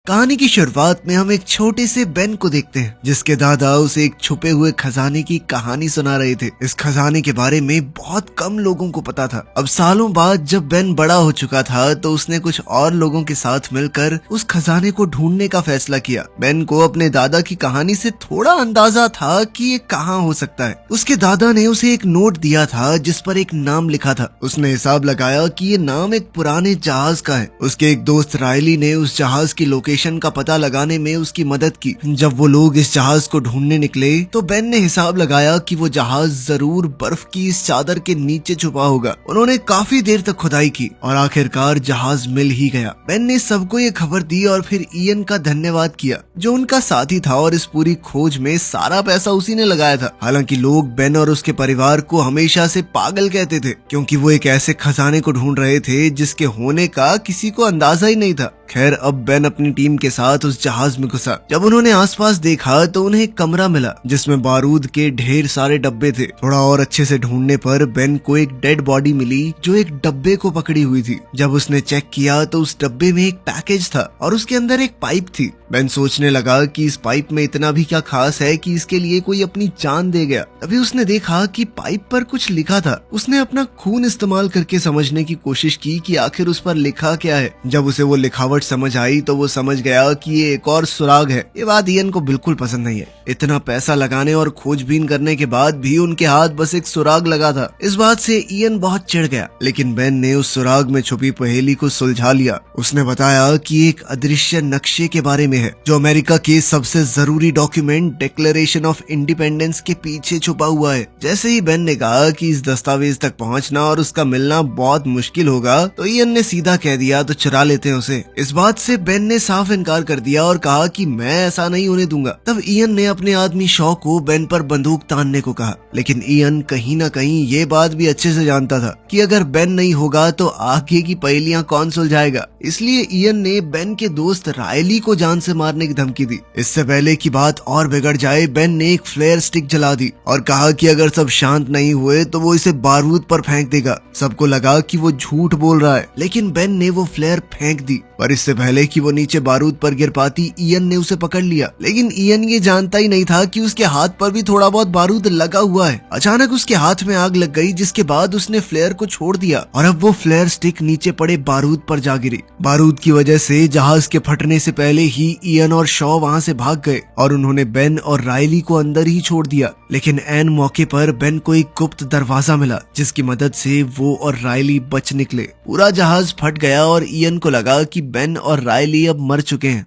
कहानी की शुरुआत में हम एक छोटे से बेन को देखते हैं जिसके दादा उसे एक छुपे हुए खजाने की कहानी सुना रहे थे। इस खजाने के बारे में बहुत कम लोगों को पता था। अब सालों बाद जब बेन बड़ा हो चुका था तो उसने कुछ और लोगों के साथ मिलकर उस खजाने को ढूंढने का फैसला किया। बेन को अपने दादा की कहानी से थोड़ा अंदाजा था कि ये कहाँ हो सकता है। उसके दादा ने उसे एक नोट दिया था जिस पर एक नाम लिखा था। उसने हिसाब लगाया कि ये नाम एक पुराने जहाज का है। उसके एक दोस्त रायली ने उस जहाज की लोकेशन का पता लगाने में उसकी मदद की। जब वो लोग इस जहाज को ढूंढने निकले तो बेन ने हिसाब लगाया कि वो जहाज जरूर बर्फ की इस चादर के नीचे छुपा होगा। उन्होंने काफी देर तक खुदाई की और आखिरकार जहाज मिल ही गया। बेन ने सबको ये खबर दी और फिर इयन का धन्यवाद किया जो उनका साथी था और इस पूरी खोज में सारा पैसा उसी ने लगाया था। हालांकि लोग बेन और उसके परिवार को हमेशा से पागल कहते थे क्योंकि वो एक ऐसे खजाने को ढूंढ रहे थे जिसके होने का किसी को अंदाजा ही नहीं था। खैर अब बेन अपनी टीम के साथ उस जहाज में घुसा। जब उन्होंने आसपास देखा तो उन्हें एक कमरा मिला जिसमें बारूद के ढेर सारे डब्बे थे। थोड़ा और अच्छे से ढूंढने पर बेन को एक डेड बॉडी मिली जो एक डब्बे को पकड़ी हुई थी। जब उसने चेक किया तो उस डब्बे में एक पैकेज था और उसके अंदर एक पाइप थी। बेन सोचने लगा कि इस पाइप में इतना भी क्या खास है कि इसके लिए कोई अपनी जान दे गया। तभी उसने देखा कि पाइप पर कुछ लिखा था। उसने अपना खून इस्तेमाल करके समझने की कोशिश की कि आखिर उस पर लिखा क्या है। जब उसे वो लिखावट समझ आई तो वो समझ गया कि ये एक और सुराग है। ये बात इयन को बिल्कुल पसंद नहीं है। इतना पैसा लगाने और खोजबीन करने के बाद भी उनके हाथ बस एक सुराग लगा था। इस बात से इयन बहुत चिढ़ गया, लेकिन बेन ने उस सुराग में छुपी पहेली को सुलझा लिया। उसने बताया कि एक अदृश्य नक्शे के बारे में है जो अमेरिका के सबसे जरूरी डॉक्यूमेंट डिक्लेरेशन ऑफ इंडिपेंडेंस के पीछे छुपा हुआ है। जैसे ही बेन ने कहा कि इस दस्तावेज तक पहुंचना और उसका मिलना बहुत मुश्किल होगा तो इयन ने सीधा कह दिया तो चुरा लेते हैं उसे। इस बात से बेन ने साफ इनकार कर दिया और कहा कि मैं ऐसा नहीं होने दूंगा। तब इयन ने अपने आदमी शॉ को बेन पर बंदूक तानने को कहा, लेकिन इयन कहीं न कहीं ये बात भी अच्छे से जानता था कि अगर बेन नहीं होगा तो आगे की पहेलियां कौन सुलझाएगा। इसलिए इयन ने बेन के दोस्त रायली को जान से मारने की धमकी दी। इससे पहले की बात और बिगड़ जाए बेन ने एक फ्लेयर स्टिक जला दी और कहा कि अगर सब शांत नहीं हुए तो वो इसे बारूद पर फेंक देगा। सबको लगा कि वो झूठ बोल रहा है, लेकिन बेन ने वो फ्लेयर फेंक दी। पर इससे पहले कि वो नीचे बारूद पर गिर पाती इयन ने उसे पकड़ लिया। लेकिन इयन ये जानता ही नहीं था कि उसके हाथ पर भी थोड़ा बहुत बारूद लगा हुआ है। अचानक उसके हाथ में आग लग गई जिसके बाद उसने फ्लेयर को छोड़ दिया और अब वो फ्लेयर स्टिक नीचे पड़े बारूद पर जा गिरी। बारूद की वजह से जहाज के फटने से पहले ही इयन और शॉ वहाँ से भाग गए और उन्होंने बेन और रायली को अंदर ही छोड़ दिया। लेकिन ऐन मौके पर बेन को एक गुप्त दरवाजा मिला जिसकी मदद से वो और रायली बच निकले। पूरा जहाज फट गया और इयन को लगा कि बेन और रायली अब मर चुके हैं।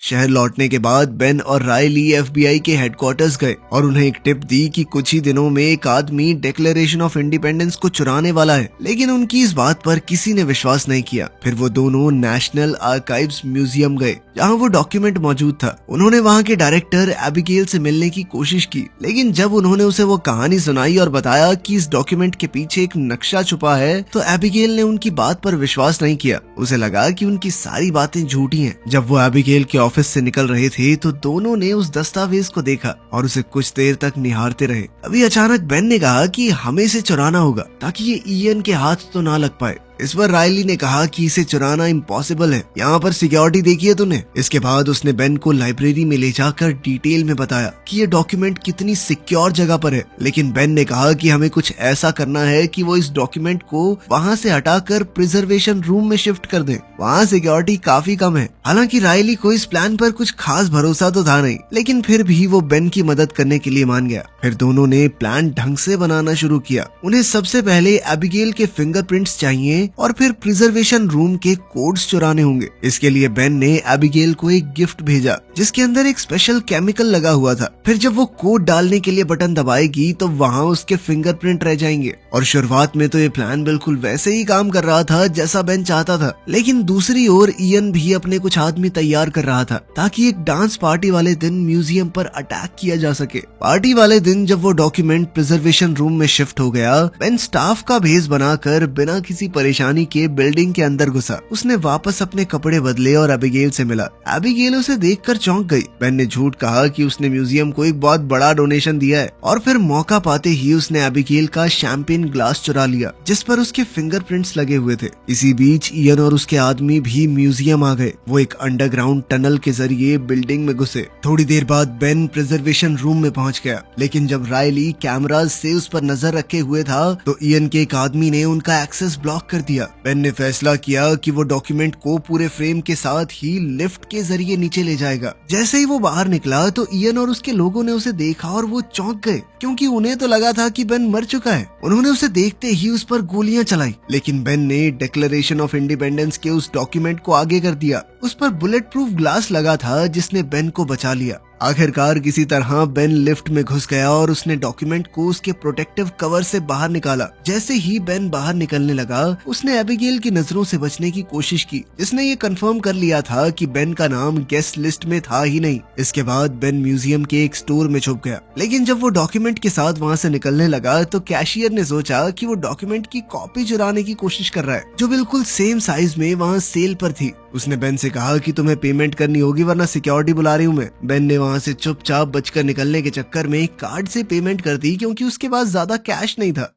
शहर लौटने के बाद बेन और रायली FBI के हेडक्वार्टर्स गए और उन्हें एक टिप दी कि कुछ ही दिनों में एक आदमी डिक्लेरेशन ऑफ इंडिपेंडेंस को चुराने वाला है। लेकिन उनकी इस बात पर किसी ने विश्वास नहीं किया। फिर वो दोनों नेशनल आर्काइव्स म्यूजियम गए जहां वो डॉक्यूमेंट मौजूद था। उन्होंने वहां के डायरेक्टर एबिगेल से मिलने की कोशिश की, लेकिन जब उन्होंने उसे वो कहानी सुनाई और बताया कि इस डॉक्यूमेंट के पीछे एक नक्शा छुपा है तो एबिगेल ने उनकी बात पर विश्वास नहीं किया। उसे लगा कि उनकी सारी बातें झूठी हैं। जब वो एबिगेल के ऑफिस से निकल रहे थे तो दोनों ने उस दस्तावेज को देखा और उसे कुछ देर तक निहारते रहे। अभी अचानक बेन ने कहा कि हमें इसे चुराना होगा ताकि ये इयन के हाथ तो ना लग पाए। इस पर रायली ने कहा कि इसे चुराना इम्पॉसिबल है, यहाँ पर सिक्योरिटी देखी है तूने। इसके बाद उसने बेन को लाइब्रेरी में ले जाकर डिटेल में बताया कि ये डॉक्यूमेंट कितनी सिक्योर जगह पर है। लेकिन बेन ने कहा कि हमें कुछ ऐसा करना है कि वो इस डॉक्यूमेंट को वहाँ से हटाकर प्रिजर्वेशन रूम में शिफ्ट कर दे। वहाँ सिक्योरिटी काफी कम है। हालांकि रायली को इस प्लान पर कुछ खास भरोसा तो था नहीं, लेकिन फिर भी वो बेन की मदद करने के लिए मान गया। फिर दोनों ने प्लान ढंग से बनाना शुरू किया। उन्हें सबसे पहले एबिगेल के फिंगरप्रिंट्स चाहिए और फिर प्रिजर्वेशन रूम के कोड्स चुराने होंगे। इसके लिए बेन ने एबिगेल को एक गिफ्ट भेजा जिसके अंदर एक स्पेशल केमिकल लगा हुआ था। फिर जब वो कोड डालने के लिए बटन दबाएगी तो वहाँ उसके फिंगरप्रिंट रह जाएंगे। और शुरुआत में तो ये प्लान बिल्कुल वैसे ही काम कर रहा था जैसा बेन चाहता था, लेकिन दूसरी ओर इयन भी अपने कुछ आदमी तैयार कर रहा था ताकि एक डांस पार्टी वाले दिन म्यूजियम पर अटैक किया जा सके। पार्टी वाले दिन जब वो डॉक्यूमेंट प्रिजर्वेशन रूम में शिफ्ट हो गया, बेन स्टाफ का भेस बनाकर बिना किसी परेशानी परेशानी के बिल्डिंग के अंदर घुसा। उसने वापस अपने कपड़े बदले और एबिगेल से मिला। एबिगेल उसे देखकर चौंक गई। बेन ने झूठ कहा कि उसने म्यूजियम को एक बहुत बड़ा डोनेशन दिया है और फिर मौका पाते ही उसने एबिगेल का शैंपेन ग्लास चुरा लिया जिस पर उसके फिंगरप्रिंट्स लगे हुए थे। इसी बीच इयन और उसके आदमी भी म्यूजियम आ गए। वो एक अंडरग्राउंड टनल के जरिए बिल्डिंग में घुसे। थोड़ी देर बाद बेन प्रिजर्वेशन रूम में पहुंच गया, लेकिन जब रायली कैमराज से उस पर नजर रखे हुए था तो इयन के एक आदमी ने उनका एक्सेस ब्लॉक कर दिया। बेन ने फैसला किया कि वो डॉक्यूमेंट को पूरे फ्रेम के साथ ही लिफ्ट के जरिए नीचे ले जाएगा। जैसे ही वो बाहर निकला तो इयन और उसके लोगों ने उसे देखा और वो चौंक गए, क्योंकि उन्हें तो लगा था कि बेन मर चुका है। उन्होंने उसे देखते ही उस पर गोलियां चलाई, लेकिन बेन ने डिक्लेरेशन ऑफ इंडिपेंडेंस के उस डॉक्यूमेंट को आगे कर दिया। उस पर बुलेट प्रूफ ग्लास लगा था जिसने बेन को बचा लिया। आखिरकार किसी तरह बेन लिफ्ट में घुस गया और उसने डॉक्यूमेंट को उसके प्रोटेक्टिव कवर से बाहर निकाला। जैसे ही बेन बाहर निकलने लगा उसने एबिगेल की नजरों से बचने की कोशिश की, जिसने ये कंफर्म कर लिया था कि बेन का नाम गेस्ट लिस्ट में था ही नहीं। इसके बाद बेन म्यूजियम के एक स्टोर में छुप गया, लेकिन जब वो डॉक्यूमेंट के साथ वहाँ से निकलने लगा तो कैशियर ने सोचा कि वो डॉक्यूमेंट की कॉपी चुराने की कोशिश कर रहा है जो बिल्कुल सेम साइज में वहाँ सेल पर थी। उसने बेन से कहा कि तुम्हें पेमेंट करनी होगी वरना सिक्योरिटी बुला रही हूँ मैं। बेन ने वहाँ से चुपचाप बचकर निकलने के चक्कर में कार्ड से पेमेंट कर दी, क्योंकि उसके पास ज्यादा कैश नहीं था।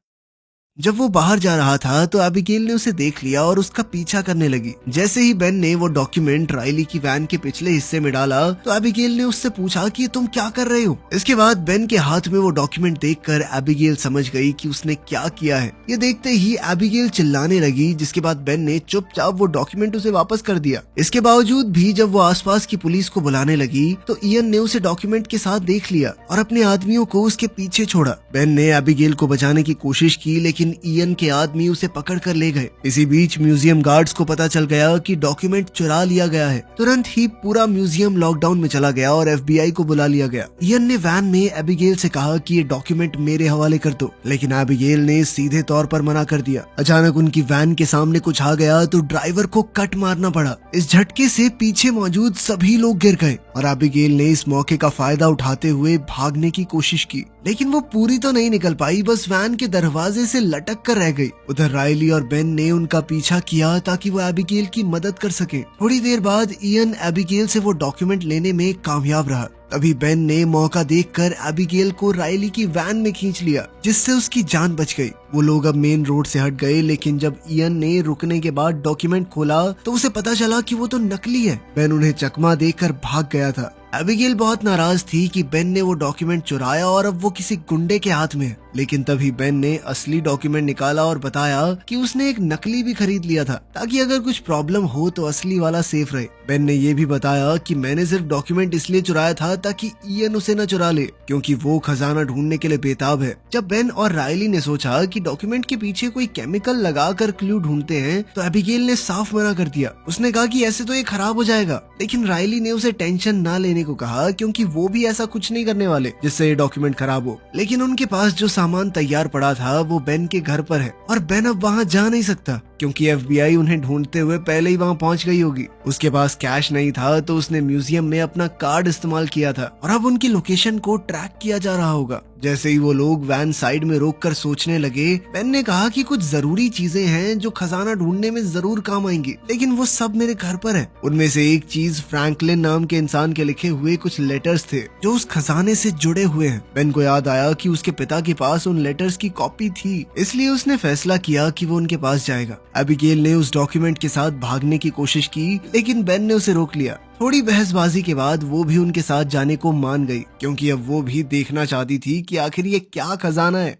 जब वो बाहर जा रहा था तो एबिगेल ने उसे देख लिया और उसका पीछा करने लगी। जैसे ही बेन ने वो डॉक्यूमेंट रायली की वैन के पिछले हिस्से में डाला तो एबिगेल ने उससे पूछा कि तुम क्या कर रहे हो। इसके बाद बेन के हाथ में वो डॉक्यूमेंट देखकर एबिगेल समझ गई कि उसने क्या किया है। ये देखते ही एबिगेल चिल्लाने लगी, जिसके बाद बेन ने चुपचाप वो डॉक्यूमेंट उसे वापस कर दिया। इसके बावजूद भी जब वो आसपास की पुलिस को बुलाने लगी तो इयन ने उसे डॉक्यूमेंट के साथ देख लिया और अपने आदमियों को उसके पीछे छोड़ा। बेन ने एबिगेल को बचाने की कोशिश की, लेकिन इयन के आदमी उसे पकड़ कर ले गए। इसी बीच म्यूजियम गार्ड्स को पता चल गया कि डॉक्यूमेंट चुरा लिया गया है। तुरंत ही पूरा म्यूजियम लॉकडाउन में चला गया और FBI को बुला लिया गया। इयन ने वैन में एबिगेल से कहा कि ये डॉक्यूमेंट मेरे हवाले कर दो, लेकिन एबिगेल ने सीधे तौर पर मना कर दिया। अचानक उनकी वैन के सामने कुछ आ गया तो ड्राइवर को कट मारना पड़ा। इस झटके से पीछे मौजूद सभी लोग गिर गए और एबिगेल ने इस मौके का फायदा उठाते हुए भागने की कोशिश की, लेकिन वो पूरी तो नहीं निकल पाई, बस वैन के दरवाजे से लटक कर रह गई। उधर रायली और बेन ने उनका पीछा किया ताकि वो एबिगेल की मदद कर सके। थोड़ी देर बाद इयन एबिगेल से वो डॉक्यूमेंट लेने में कामयाब रहा। तभी बेन ने मौका देखकर एबिगेल को रायली की वैन में खींच लिया, जिससे उसकी जान बच गई। वो लोग अब मेन रोड से हट गए, लेकिन जब इयन ने रुकने के बाद डॉक्यूमेंट खोला तो उसे पता चला कि वो तो नकली है। बेन उन्हें चकमा देकर भाग गया था। एबिगेल बहुत नाराज थी कि बेन ने वो डॉक्यूमेंट चुराया और अब वो किसी गुंडे के हाथ में है, लेकिन तभी बेन ने असली डॉक्यूमेंट निकाला और बताया कि उसने एक नकली भी खरीद लिया था ताकि अगर कुछ प्रॉब्लम हो तो असली वाला सेफ रहे। बेन ने ये भी बताया कि मैंने सिर्फ डॉक्यूमेंट इसलिए चुराया था ताकि इयन उसे न चुरा ले, क्योंकि वो खजाना ढूंढने के लिए बेताब है। जब बेन और रायली ने सोचा कि डॉक्यूमेंट के पीछे कोई केमिकल लगाकर क्लू ढूंढते हैं तो एबिगेल ने साफ मना कर दिया। उसने कहा कि ऐसे तो ये खराब हो जाएगा, लेकिन रायली ने उसे टेंशन ना लेने को कहा, क्योंकि वो भी ऐसा कुछ नहीं करने वाले जिससे ये डॉक्यूमेंट खराब हो। लेकिन उनके पास जो सामान तैयार पड़ा था वो बेन के घर पर है और बेन अब वहाँ जा नहीं सकता, क्योंकि FBI उन्हें ढूंढते हुए पहले ही वहाँ पहुँच गई होगी। उसके पास कैश नहीं था तो उसने म्यूजियम में अपना कार्ड इस्तेमाल किया था और अब उनकी लोकेशन को ट्रैक किया जा रहा होगा। जैसे ही वो लोग वैन साइड में रोककर सोचने लगे, बेन ने कहा कि कुछ जरूरी चीजें हैं जो खजाना ढूंढने में जरूर काम आएंगी, लेकिन वो सब मेरे घर पर है। उनमें से एक चीज फ्रैंकलिन नाम के इंसान के लिखे हुए कुछ लेटर्स थे जो उस खजाने से जुड़े हुए हैं। बेन को याद आया कि उसके पिता के पास उन लेटर्स की कॉपी थी, इसलिए उसने फैसला किया कि वो उनके पास जाएगा। एबिगेल ने उस डॉक्यूमेंट के साथ भागने की कोशिश की, लेकिन बेन ने उसे रोक लिया। थोड़ी बहसबाजी के बाद वो भी उनके साथ जाने को मान गई, क्योंकि अब वो भी देखना चाहती थी कि आखिर ये क्या खजाना है।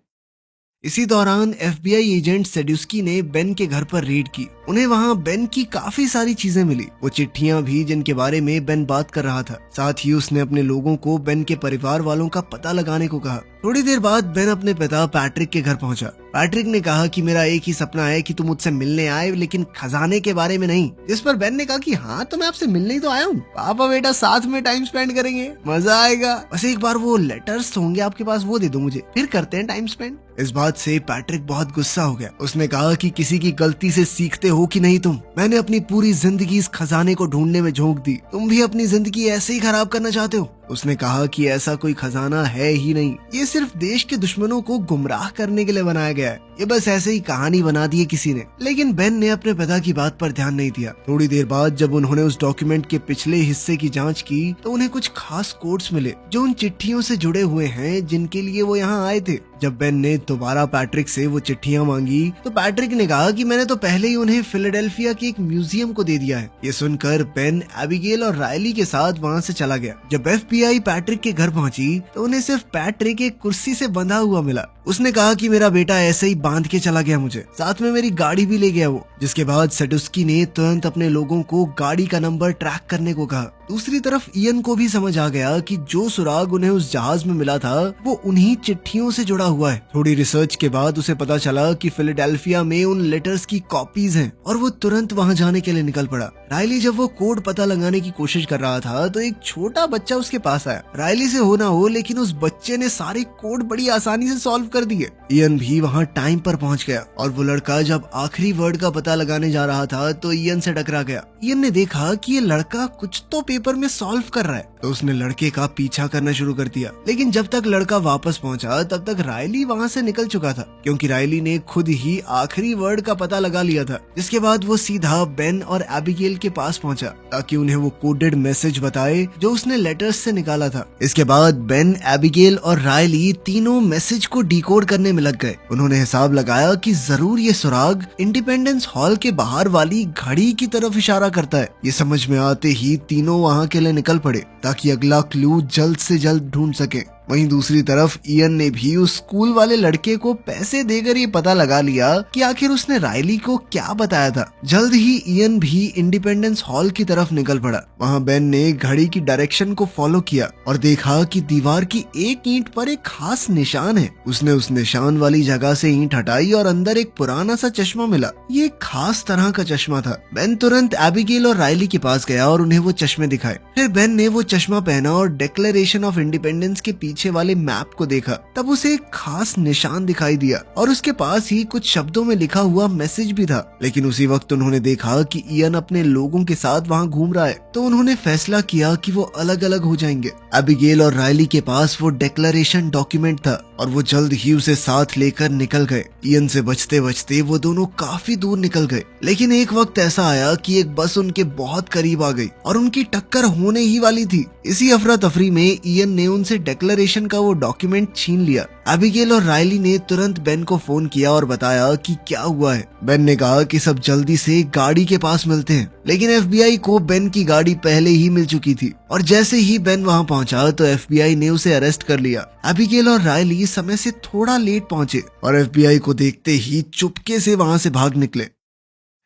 इसी दौरान FBI एजेंट सेड्यूस्की ने बेन के घर पर रेड की। उन्हें वहाँ बेन की काफी सारी चीजें मिली, वो चिट्ठियां भी जिनके बारे में बेन बात कर रहा था। साथ ही उसने अपने लोगों को बेन के परिवार वालों का पता लगाने को कहा। थोड़ी देर बाद बेन अपने पिता पैट्रिक के घर पहुंचा। पैट्रिक ने कहा कि मेरा एक ही सपना है कि तुम मुझसे मिलने आए, लेकिन खजाने के बारे में नहीं। इस पर बेन ने कहा कि हाँ, तो मैं आपसे मिलने ही तो आया हूँ। पापा बेटा साथ में टाइम स्पेंड करेंगे, मजा आएगा। बस एक बार वो लेटर्स होंगे आपके पास, वो दे दो मुझे, फिर करते हैं टाइम स्पेंड। इस बात से पैट्रिक बहुत गुस्सा हो गया। उसने कहा कि किसी की गलती से सीखते हो कि नहीं तुम? मैंने अपनी पूरी जिंदगी इस खजाने को ढूंढने में झोंक दी, तुम भी अपनी जिंदगी ऐसे ही खराब करना चाहते हो? उसने कहा कि ऐसा कोई खजाना है ही नहीं, ये सिर्फ देश के दुश्मनों को गुमराह करने के लिए बनाया गया है, ये बस ऐसे ही कहानी बना दी है किसी ने। लेकिन बेन ने अपने पिता की बात पर ध्यान नहीं दिया। थोड़ी देर बाद जब उन्होंने उस डॉक्यूमेंट के पिछले हिस्से की जांच की तो उन्हें कुछ खास कोड्स मिले जो उन चिट्ठियों से जुड़े हुए हैं जिनके लिए वो यहाँ आए थे। जब बेन ने दोबारा पैट्रिक से वो चिट्ठियां मांगी तो पैट्रिक ने कहा कि मैंने तो पहले ही उन्हें फिलाडेल्फिया के एक म्यूजियम को दे दिया है। ये सुनकर बेन एबिगेल और रायली के साथ वहाँ से चला गया। जब FBI पैट्रिक के घर पहुंची तो उन्हें सिर्फ पैट्रिक एक कुर्सी से बंधा हुआ मिला। उसने कहा कि मेरा बेटा ऐसे ही बांध के चला गया मुझे, साथ में मेरी गाड़ी भी ले गया वो। जिसके बाद सडुस्की ने तुरंत अपने लोगों को गाड़ी का नंबर ट्रैक करने को कहा। दूसरी तरफ इयन को भी समझ आ गया कि जो सुराग उन्हें उस जहाज में मिला था वो उन्हीं चिट्ठियों से जुड़ा हुआ है। थोड़ी रिसर्च के बाद उसे पता चला कि फिलाडेल्फिया में उन लेटर्स की कॉपीज हैं और वो तुरंत वहां जाने के लिए निकल पड़ा। रायली जब वो कोड पता लगाने की कोशिश कर रहा था तो एक छोटा बच्चा उसके पास आया। रायली से हो ना हो लेकिन उस बच्चे ने सारे कोड बड़ी आसानी से सॉल्व कर दिए। इयन भी वहाँ टाइम पर पहुँच गया और वो लड़का जब आखिरी वर्ड का पता लगाने जा रहा था तो इयन से टकरा गया। इयन ने देखा कि ये लड़का कुछ तो पेपर में सॉल्व कर रहा है तो उसने लड़के का पीछा करना शुरू कर दिया। लेकिन जब तक लड़का वापस पहुंचा तब तक रायली वहां से निकल चुका था, क्योंकि रायली ने खुद ही आखिरी वर्ड का पता लगा लिया था। इसके बाद वो सीधा बेन और एबिगेल के पास पहुंचा ताकि उन्हें वो कोडेड मैसेज बताए जो उसने लेटर्स से निकाला था। इसके बाद बेन, एबिगेल और रायली तीनों मैसेज को डिकोड करने में लग गए। उन्होंने हिसाब लगाया कि जरूर ये सुराग इंडिपेंडेंस हॉल के बाहर वाली घड़ी की तरफ इशारा करता है। ये समझ में आते ही तीनों वहाँ के लिए निकल पड़े ताकि अगला क्लू जल्द से जल्द ढूंढ सके। वहीं दूसरी तरफ इयन ने भी उस स्कूल वाले लड़के को पैसे देकर ये पता लगा लिया कि आखिर उसने रायली को क्या बताया था। जल्द ही इयन भी इंडिपेंडेंस हॉल की तरफ निकल पड़ा। वहाँ बेन ने घड़ी की डायरेक्शन को फॉलो किया और देखा कि दीवार की एक ईंट पर एक खास निशान है। उसने उस निशान वाली जगह से ईंट हटाई और अंदर एक पुराना सा चश्मा मिला। ये एक खास तरह का चश्मा था। बेन तुरंत एबिगेल और रायली के पास गया और उन्हें वो चश्मे दिखाए। फिर बेन ने वो चश्मा पहना और डिक्लेरेशन ऑफ इंडिपेंडेंस के पीछे वाले मैप को देखा। तब उसे एक खास निशान दिखाई दिया और उसके पास ही कुछ शब्दों में लिखा हुआ मैसेज भी था। लेकिन उसी वक्त उन्होंने देखा कि इयन अपने लोगों के साथ वहाँ घूम रहा है, तो उन्होंने फैसला किया कि वो अलग अलग हो जाएंगे। एबिगेल और रायली के पास वो डिक्लेरेशन डॉक्यूमेंट था और वो जल्द ही उसे साथ लेकर निकल गए। इयन से बचते बचते वो दोनों काफी दूर निकल गए। लेकिन एक वक्त ऐसा आया कि एक बस उनके बहुत करीब आ गई और उनकी टक्कर होने ही वाली थी। इसी अफरा तफरी में इयन ने उनसे डिक्लेरेशन का वो डॉक्यूमेंट छीन लिया। एबिगेल और रायली ने तुरंत बेन को फोन किया और बताया कि क्या हुआ है। बेन ने कहा कि सब जल्दी से गाड़ी के पास मिलते हैं, लेकिन FBI को बेन की गाड़ी पहले ही मिल चुकी थी और जैसे ही बेन वहां पहुंचा तो FBI ने उसे अरेस्ट कर लिया। एबिगेल और रायली समय से थोड़ा लेट पहुंचे और FBI को देखते ही चुपके से वहां से भाग निकले।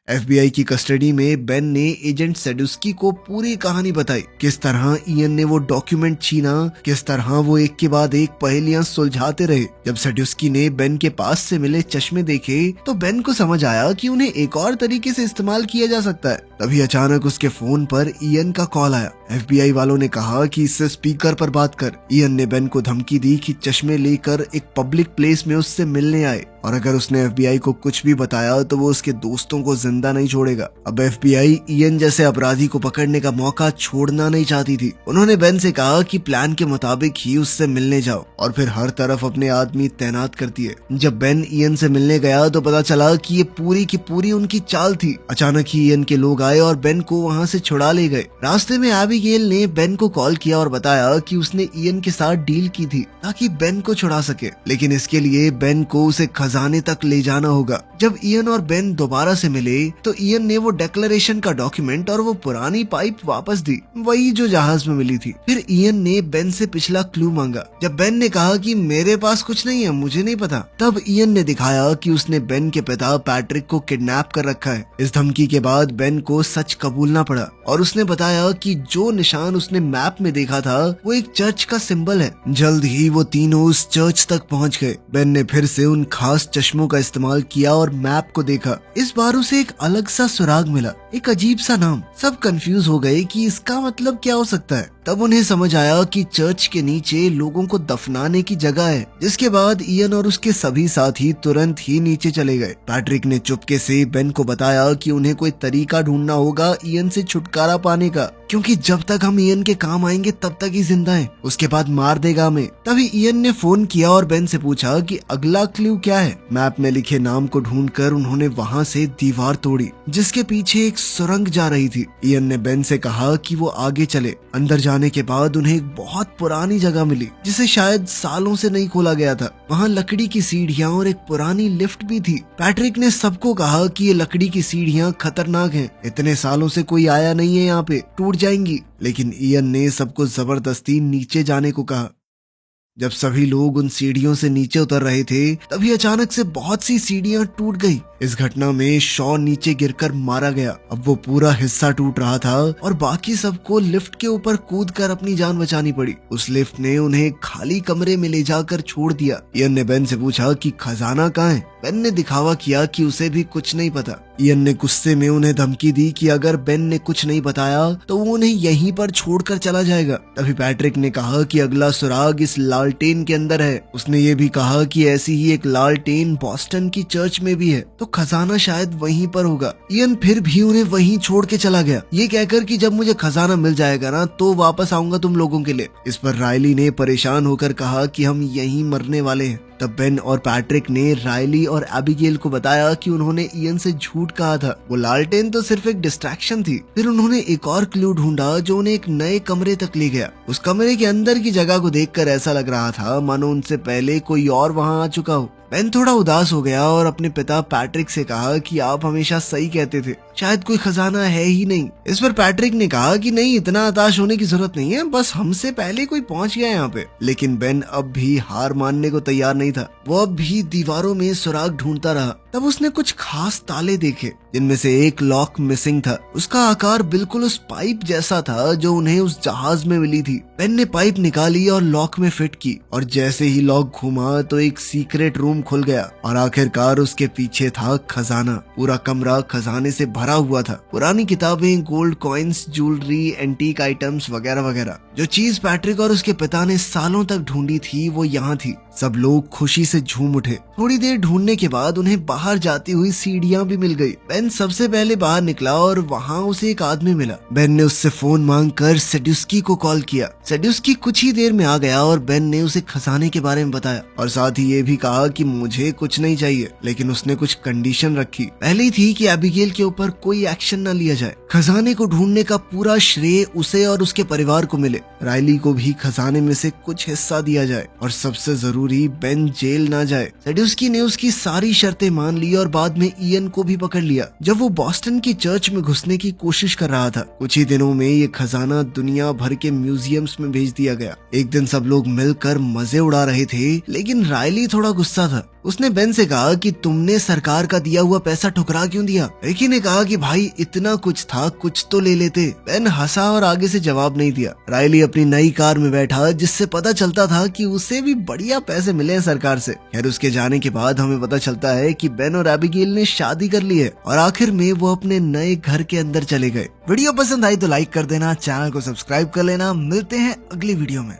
FBI की कस्टडी में बेन ने एजेंट सडुस्की को पूरी कहानी बताई, किस तरह इयन ने वो डॉक्यूमेंट छीना, किस तरह वो एक के बाद एक पहेलियां सुलझाते रहे। जब सडुस्की ने बेन के पास से मिले चश्मे देखे तो बेन को समझ आया कि उन्हें एक और तरीके से इस्तेमाल किया जा सकता है। तभी अचानक उसके फोन पर इयन का कॉल आया। FBI वालों ने कहा कि इससे स्पीकर पर बात कर। इयन ने बेन को धमकी दी कि चश्मे लेकर एक पब्लिक प्लेस में उससे मिलने आए और अगर उसने FBI को कुछ भी बताया तो वो उसके दोस्तों को जिंदा नहीं छोड़ेगा। अब FBI इयन जैसे अपराधी को पकड़ने का मौका छोड़ना नहीं चाहती थी। उन्होंने बेन से कहा कि प्लान के मुताबिक ही उससे मिलने जाओ और फिर हर तरफ अपने आदमी तैनात करती है। जब बेन इयन से मिलने गया तो पता चला कि ये पूरी की पूरी उनकी चाल थी। अचानक ही इयन के लोग आए और बेन को वहाँ से छुड़ा ले गए। रास्ते में एबिगेल ने बेन को कॉल किया और बताया कि उसने इयन के साथ डील की थी ताकि बेन को छुड़ा सके, लेकिन इसके लिए बेन को उसे खजाने तक ले जाना होगा। जब इयन और बेन दोबारा से मिले तो इयन ने वो डिक्लेरेशन का डॉक्यूमेंट और वो पुरानी पाइप वापस दी, वही जो जहाज में मिली थी। फिर इयन ने बेन से पिछला क्लू मांगा। जब बेन ने कहा कि मेरे पास कुछ नहीं है, मुझे नहीं पता, तब इयन ने दिखाया कि उसने बेन के पिता पैट्रिक को किडनैप कर रखा है। इस धमकी के बाद बेन को सच कबूलना पड़ा और उसने बताया कि जो निशान उसने मैप में देखा था वो एक चर्च का सिंबल है। जल्द ही वो तीनों उस चर्च तक पहुंच गए। बेन ने फिर से उन खास खास चश्मों का इस्तेमाल किया और मैप को देखा। इस बार उसे एक अलग सा सुराग मिला, एक अजीब सा नाम। सब कंफ्यूज हो गए कि इसका मतलब क्या हो सकता है। तब उन्हें समझ आया कि चर्च के नीचे लोगों को दफनाने की जगह है। जिसके बाद इयन और उसके सभी साथी तुरंत ही नीचे चले गए। पैट्रिक ने चुपके से बेन को बताया कि उन्हें कोई तरीका ढूंढना होगा इयन से छुटकारा पाने का, क्योंकि जब तक हम इयन के काम आएंगे तब तक ही जिंदा है, उसके बाद मार देगा हमें। तभी इयन ने फोन किया और बेन से पूछा कि अगला क्लू क्या है। मैप में लिखे नाम को ढूंढकर उन्होंने वहाँ से दीवार तोड़ी जिसके पीछे एक सुरंग जा रही थी। इयन ने बेन से कहा कि वो आगे चले। अंदर जाने के बाद उन्हें एक बहुत पुरानी जगह मिली जिसे शायद सालों से नहीं खोला गया था। वहाँ लकड़ी की सीढ़ियाँ और एक पुरानी लिफ्ट भी थी। पैट्रिक ने सबको कहा कि ये लकड़ी की सीढ़ियाँ खतरनाक हैं, इतने सालों से कोई आया नहीं है यहाँ पे, टूट जाएंगी। लेकिन इयन ने सबको जबरदस्ती नीचे जाने को कहा। जब सभी लोग उन सीढ़ियों से नीचे उतर रहे थे तभी अचानक से बहुत सी सीढ़ियां टूट गई। इस घटना में शॉ नीचे गिरकर मारा गया। अब वो पूरा हिस्सा टूट रहा था और बाकी सबको लिफ्ट के ऊपर कूदकर अपनी जान बचानी पड़ी। उस लिफ्ट ने उन्हें खाली कमरे में ले जाकर छोड़ दिया। इयन ने बेन से पूछा कि खजाना कहाँ है। बेन ने दिखावा किया कि उसे भी कुछ नहीं पता। इयन ने गुस्से में उन्हें धमकी दी कि अगर बेन ने कुछ नहीं बताया तो वो उन्हें यहीं पर छोड़कर चला जाएगा। तभी पैट्रिक ने कहा कि अगला सुराग इस लालटेन के अंदर है। उसने ये भी कहा कि ऐसी ही एक लालटेन बॉस्टन की चर्च में भी है, तो खजाना शायद वहीं पर होगा। इयन फिर भी उन्हें वहीं छोड़ के चला गया, ये कहकर कि जब मुझे खजाना मिल जाएगा ना तो वापस आऊंगा तुम लोगों के लिए। इस पर रायली ने परेशान होकर कहा कि हम यहीं मरने वाले हैं। तब बेन और पैट्रिक ने रायली और एबिगेल को बताया कि उन्होंने इयन से झूठ कहा था, वो लालटेन तो सिर्फ एक डिस्ट्रैक्शन थी। फिर उन्होंने एक और क्लू ढूंढा जो उन्हें एक नए कमरे तक ले गया। उस कमरे के अंदर की जगह को देखकर ऐसा लग रहा था मानो उनसे पहले कोई और वहां आ चुका हो। बेन थोड़ा उदास हो गया और अपने पिता पैट्रिक से कहा कि आप हमेशा सही कहते थे, शायद कोई खजाना है ही नहीं। इस पर पैट्रिक ने कहा कि नहीं, इतना हताश होने की जरूरत नहीं है, बस हमसे पहले कोई पहुंच गया यहाँ पे। लेकिन बेन अब भी हार मानने को तैयार नहीं था। वो अब भी दीवारों में सुराग ढूंढता रहा। तब उसने कुछ खास ताले देखे जिनमें से एक लॉक मिसिंग था। उसका आकार बिल्कुल उस पाइप जैसा था जो उन्हें उस जहाज में मिली थी। बेन ने पाइप निकाली और लॉक में फिट की और जैसे ही लॉक घूमा तो एक सीक्रेट रूम खुल गया और आखिरकार उसके पीछे था खजाना। पूरा कमरा खजाने से भरा हुआ था। पुरानी किताबें, gold coins, jewellery, antique items वगैरह वगैरह। जो चीज पैट्रिक और उसके पिता ने सालों तक ढूंढी थी वो यहाँ थी। सब लोग खुशी से झूम उठे। थोड़ी देर ढूंढने के बाद उन्हें बाहर जाती हुई सीढ़ियां भी मिल गई। बेन सबसे पहले बाहर निकला और वहाँ उसे एक आदमी मिला। बेन ने उससे फोन मांगकर सेड्यूस्की को कॉल किया। सेड्यूस्की कुछ ही देर में आ गया और बेन ने उसे खजाने के बारे में बताया और साथ ही ये भी कहा कि मुझे कुछ नहीं चाहिए, लेकिन उसने कुछ कंडीशन रखी। पहली थी कि एबिगेल के ऊपर कोई एक्शन न लिया जाए। खजाने को ढूंढने का पूरा श्रेय उसे और उसके परिवार को मिले। रायली को भी खजाने में से कुछ हिस्सा दिया जाए और सबसे जरूरी बेन जेल ना जाए। सेड्यूस्की ने उसकी सारी शर्तें मान ली और बाद में इयन को भी पकड़ लिया जब वो बॉस्टन की चर्च में घुसने की कोशिश कर रहा था। कुछ ही दिनों में ये खजाना दुनिया भर के म्यूजियम्स में भेज दिया गया। एक दिन सब लोग मिलकर मजे उड़ा रहे थे, लेकिन रायली थोड़ा गुस्सा था। उसने बेन से कहा कि तुमने सरकार का दिया हुआ पैसा ठुकरा क्यों दिया। रिकी ने कहा कि भाई इतना कुछ था, कुछ तो ले लेते। बेन हंसा और आगे से जवाब नहीं दिया। रायली अपनी नई कार में बैठा जिससे पता चलता था कि उसे भी बढ़िया पैसे मिले हैं सरकार से। खैर उसके जाने के बाद हमें पता चलता है कि बेन और एबिगेल ने शादी कर ली है और आखिर में वो अपने नए घर के अंदर चले गए। वीडियो पसंद आई तो लाइक कर देना, चैनल को सब्सक्राइब कर लेना। मिलते हैं अगली वीडियो में।